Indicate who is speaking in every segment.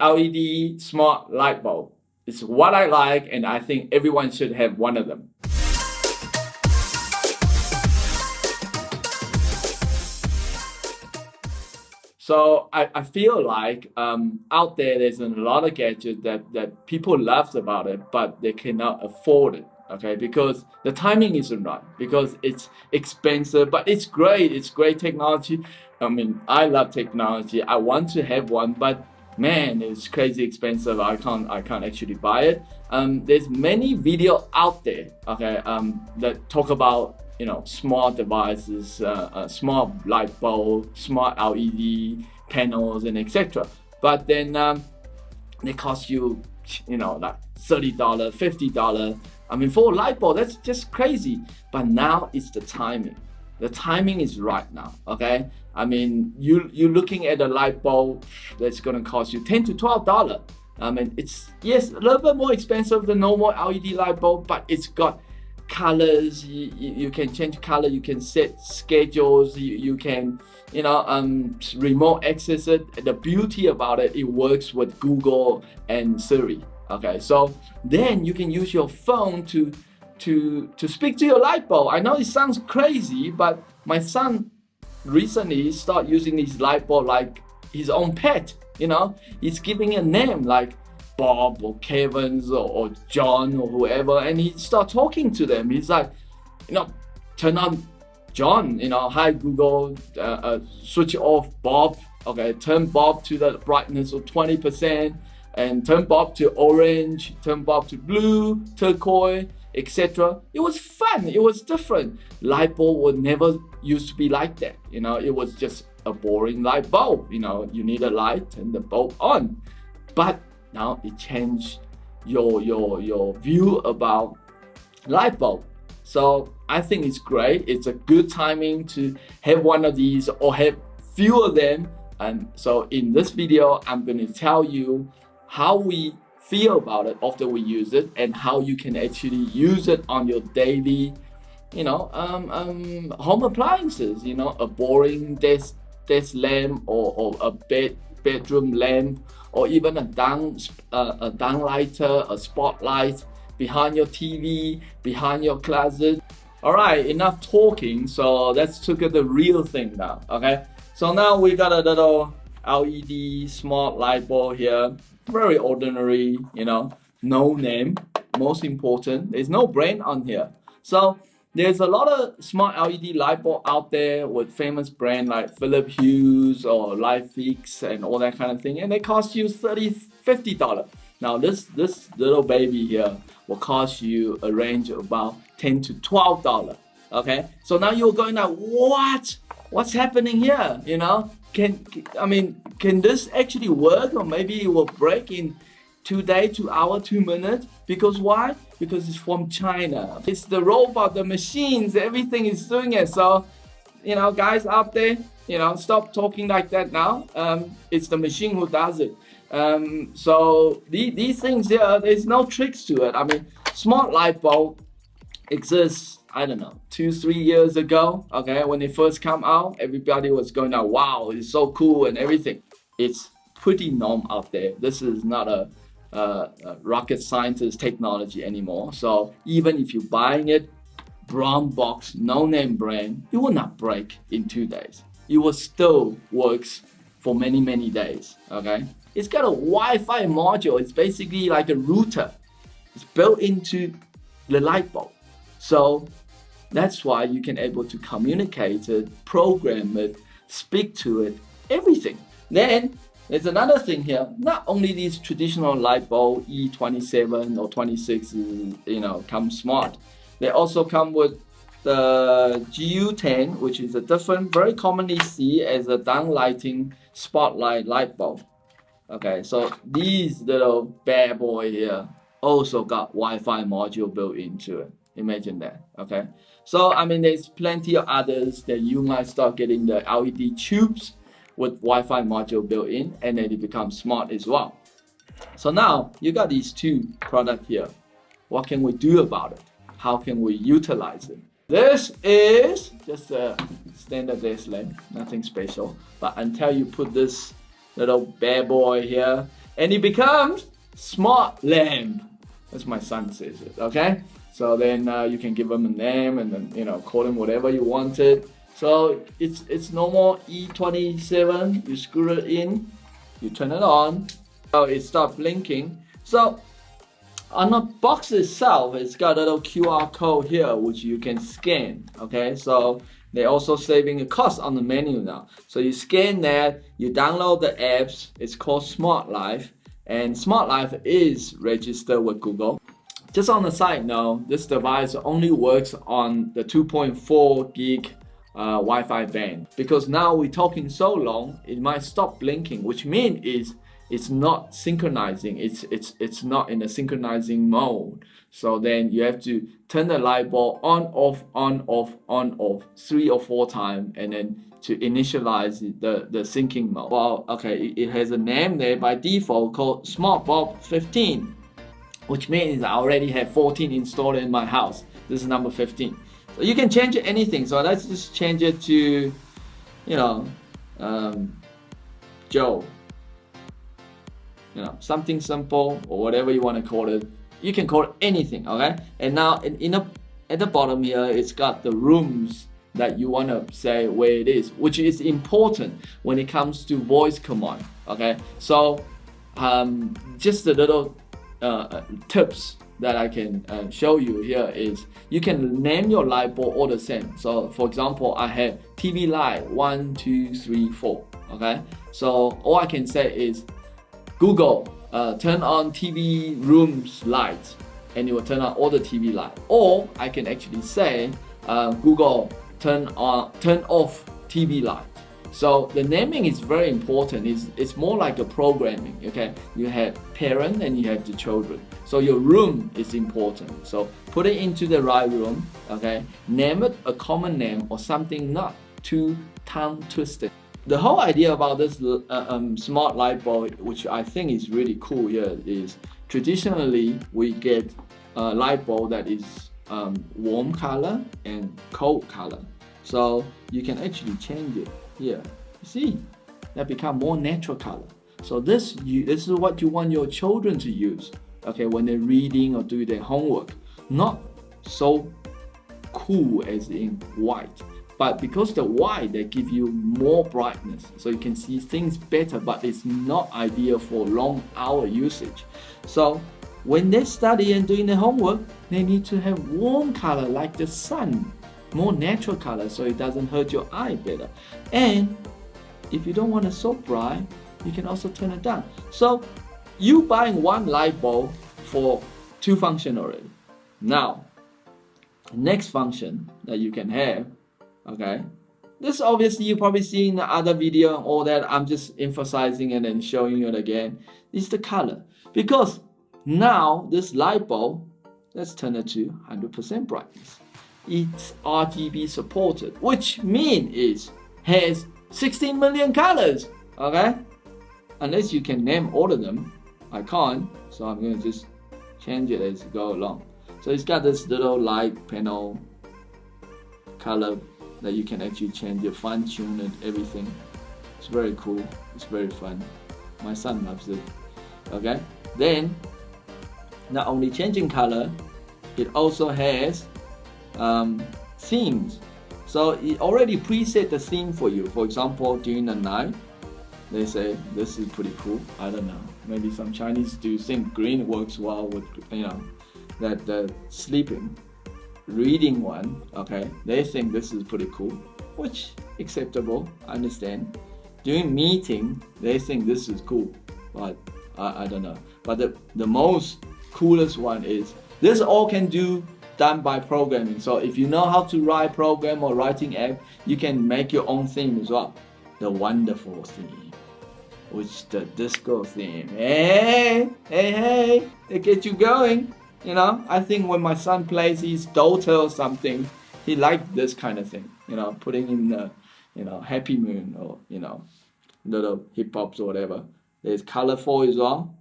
Speaker 1: LED smart light bulb. It's what I like, and I think everyone should have one of them. So I feel like out there's a lot of gadgets that people love about it, but they cannot afford it. Okay, because the timing isn't right, because it's expensive, but it's great. It's great technology. I mean, I love technology. I want to have one, but man, it's crazy expensive. I can't actually buy it. There's many video out there, okay, that talk about, you know, smart devices, smart light bulb, smart LED panels, and etc. But then they cost you, you know, like $30, $50. I mean, for a light bulb, that's just crazy. But now it's the timing. The timing is right now, okay? I mean, you're looking at a light bulb that's gonna cost you $10 to $12. I mean, it's, yes, a little bit more expensive than normal LED light bulb, but it's got colors. You can change color, you can set schedules, you can, you know, remote access it. The beauty about it, it works with Google and Siri. Okay, so then you can use your phone to speak to your light bulb. I know it sounds crazy, but my son recently started using his light bulb like his own pet. You know, he's giving a name like Bob or Kevin's or John or whoever, and he start talking to them. He's like, you know, turn on John, you know, hi Google, switch off Bob. Okay, turn Bob to the brightness of 20%. And turn Bob to orange, turn Bob to blue, turquoise, etc. It was fun, it was different. Light bulb was never used to be like that. You know, it was just a boring light bulb. You know, you need a light, turn the bulb on. But now it changed your view about light bulb. So I think it's great. It's a good timing to have one of these or have few of them. And so in this video, I'm going to tell you how we feel about it after we use it, and how you can actually use it on your daily, you know, home appliances. You know, a boring desk lamp, or a bedroom lamp, or even a downlighter, a spotlight behind your TV, behind your closet. All right, enough talking. So let's look at the real thing now. Okay, so now we got a little LED smart light bulb here. Very ordinary, you know, no name. Most important, there's no brand on here. So there's a lot of smart LED light bulb out there with famous brand like Philips Hue or Lightfix and all that kind of thing, and they cost you $30, $50. Now this little baby here will cost you a range of about $10 to $12. Okay, so now you're going like, what's happening here? You know, can this actually work? Or maybe it will break in 2 days, 2 hours, 2 minutes. Because why? Because it's from China. It's the robot, the machines, everything is doing it. So, you know, guys out there, you know, stop talking like that now. It's the machine who does it. So these things here, there's no tricks to it. I mean, smart light bulb exists, I don't know, 2-3 years ago. Okay, when it first come out, everybody was going out, wow, it's so cool and everything. It's pretty normal out there. This is not a rocket scientist technology anymore. So even if you're buying it, brown box, no name brand, it will not break in 2 days. It will still works for many days. Okay, it's got a Wi-Fi module. It's basically like a router. It's built into the light bulb. So that's why you can able to communicate it, program it, speak to it, everything. Then there's another thing here. Not only these traditional light bulb E27 or 26, you know, come smart. They also come with the GU10, which is a different, very commonly seen as a downlighting spotlight light bulb. Okay, so these little bad boy here also got Wi-Fi module built into it. Imagine that. Okay, so I mean, there's plenty of others that you might start getting the LED tubes with Wi-Fi module built in, and then it becomes smart as well. So now you got these two products here. What can we do about it? How can we utilize it? This is just a standard desk lamp, nothing special. But until you put this little bad boy here and it becomes smart lamp. That's my son says it, okay? So then you can give them a name and then, you know, call them whatever you wanted. So it's normal E27, you screw it in, you turn it on, so it starts blinking. So on the box itself, it's got a little QR code here which you can scan, okay? So they're also saving a cost on the menu now. So you scan that, you download the apps, it's called Smart Life, and Smart Life is registered with Google. Just on the side note, this device only works on the 2.4 gig Wi-Fi band, because now we're talking so long, it might stop blinking, which means is it's not synchronizing. It's not in a synchronizing mode. So then you have to turn the light bulb on, off, on, off, on, off 3 or 4 times, and then to initialize the syncing mode. Well, okay, it has a name there by default called Smart Bulb 15, which means I already have 14 installed in my house. This is number 15. So you can change anything. So let's just change it to, you know, Joe. You know, something simple or whatever you want to call it. You can call it anything, okay? And now at the bottom here, it's got the rooms that you want to say where it is, which is important when it comes to voice command, okay? So just a little tips that I can show you here is you can name your light bulb all the same. So for example, I have TV light 1, 2, 3, 4, okay? So all I can say is Google, turn on TV rooms light, and it will turn on all the TV light. Or I can actually say, Google, turn off TV light. So the naming is very important. It's more like a programming, okay? You have parent and you have the children. So your room is important. So put it into the right room, okay? Name it a common name or something not too tongue twisted. The whole idea about this smart light bulb, which I think is really cool here, is traditionally we get a light bulb that is warm color and cold color. So you can actually change it here. You see, that become more natural color. So this is what you want your children to use, okay, when they're reading or doing their homework. Not so cool as in white, but because the white, they give you more brightness, so you can see things better, but it's not ideal for long hour usage. So when they study and doing their homework, they need to have warm color like the sun, more natural color, so it doesn't hurt your eye better. And if you don't want it so bright, you can also turn it down. So you buying one light bulb for 2 functions already. Now, next function that you can have, okay, this obviously you probably seen in the other video and all that. I'm just emphasizing it and showing it again, is the color. Because now this light bulb, let's turn it to 100% brightness. It's RGB supported, which means it has 16 million colors, okay? Unless you can name all of them. I can't, so I'm going to just change it as we go along. So it's got this little light panel color that you can actually change it, fine tune it, everything. It's very cool, it's very fun. My son loves it, okay? Then, not only changing color, it also has themes. So it already preset the theme for you. For example, during the night, they say this is pretty cool. I don't know. Maybe some Chinese do think green works well with, you know, that the sleeping, reading one. Okay, they think this is pretty cool, which acceptable. I understand. During meeting, they think this is cool, but I don't know. But the most coolest one is this all can do done by programming. So if you know how to write program or writing app, you can make your own theme as well. The wonderful theme, which the disco theme. Hey, it gets you going. You know, I think when my son plays his Dota or something, he liked this kind of thing. You know, putting in the, you know, Happy Moon or, you know, little hip hops or whatever. There's colorful as well,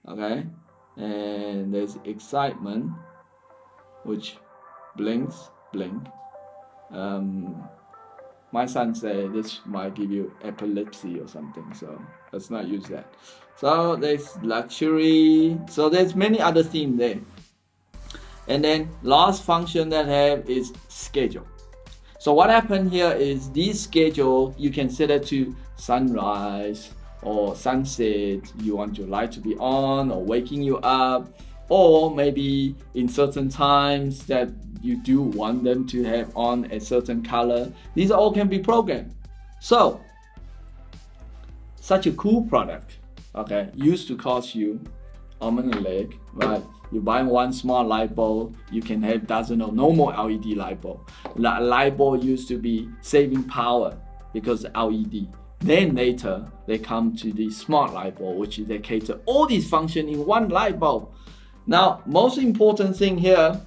Speaker 1: okay, and there's excitement, which blinks, blink. My son said this might give you epilepsy or something, so let's not use that. So there's luxury. So there's many other themes there. And then last function that I have is schedule. So what happened here is this schedule, you can set it to sunrise or sunset. You want your light to be on or waking you up, or maybe in certain times that you do want them to have on a certain color. These all can be programmed. So such a cool product, okay, used to cost you arm and a leg, right? You buy one smart light bulb, you can have dozen or no more LED light bulb. Light bulb used to be saving power because LED. Then later they come to the smart light bulb, which is they cater all these functions in one light bulb. Now, most important thing here,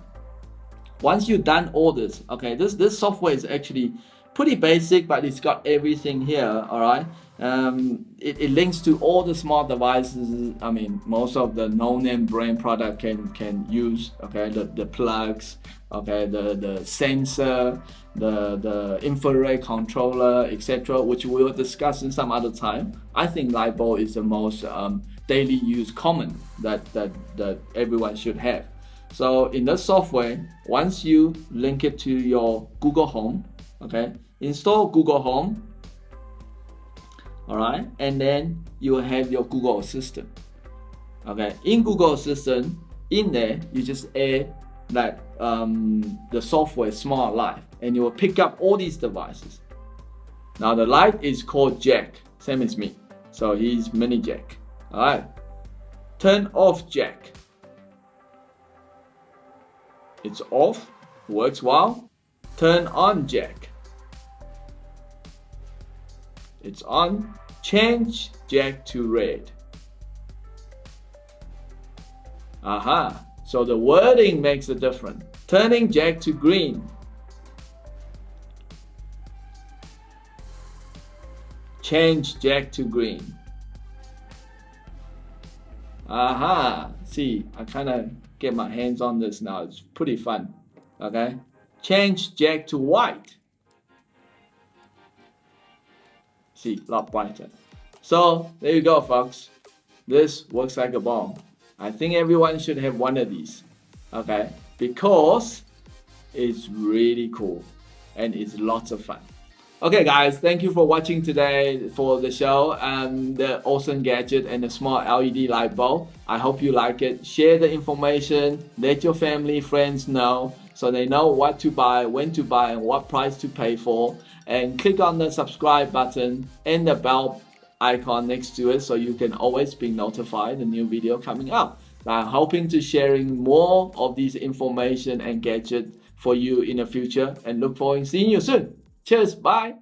Speaker 1: once you've done all this, okay, this software is actually pretty basic, but it's got everything here, all right? It links to all the smart devices. I mean, most of the no-name brand product can use, okay, the plugs, okay, the sensor, the infrared controller, etc., which we'll discuss in some other time. I think light bulb is the most daily use common that everyone should have. So in the software, once you link it to your Google Home, okay, install Google Home, all right, and then you will have your Google Assistant. Okay, in Google Assistant, in there, you just add that the software Smart Light, and you will pick up all these devices. Now the light is called Jack, same as me, so he's mini Jack. All right, turn off Jack. It's off, works well. Turn on Jack. It's on. Change Jack to red. Aha, so the wording makes a difference. Turning Jack to green. Change Jack to green. Aha, see, I kind of get my hands on this now. It's pretty fun. Okay, change Jack to white. See, a lot brighter. So there you go, folks. This works like a bomb. I think everyone should have one of these, okay, because it's really cool and it's lots of fun. Okay guys, thank you for watching today for the show, the awesome gadget and the smart LED light bulb. I hope you like it. Share the information, let your family, friends know so they know what to buy, when to buy, and what price to pay for. And click on the subscribe button and the bell icon next to it so you can always be notified the new video coming out. I'm hoping to sharing more of these information and gadgets for you in the future, and look forward to seeing you soon. Cheers, bye.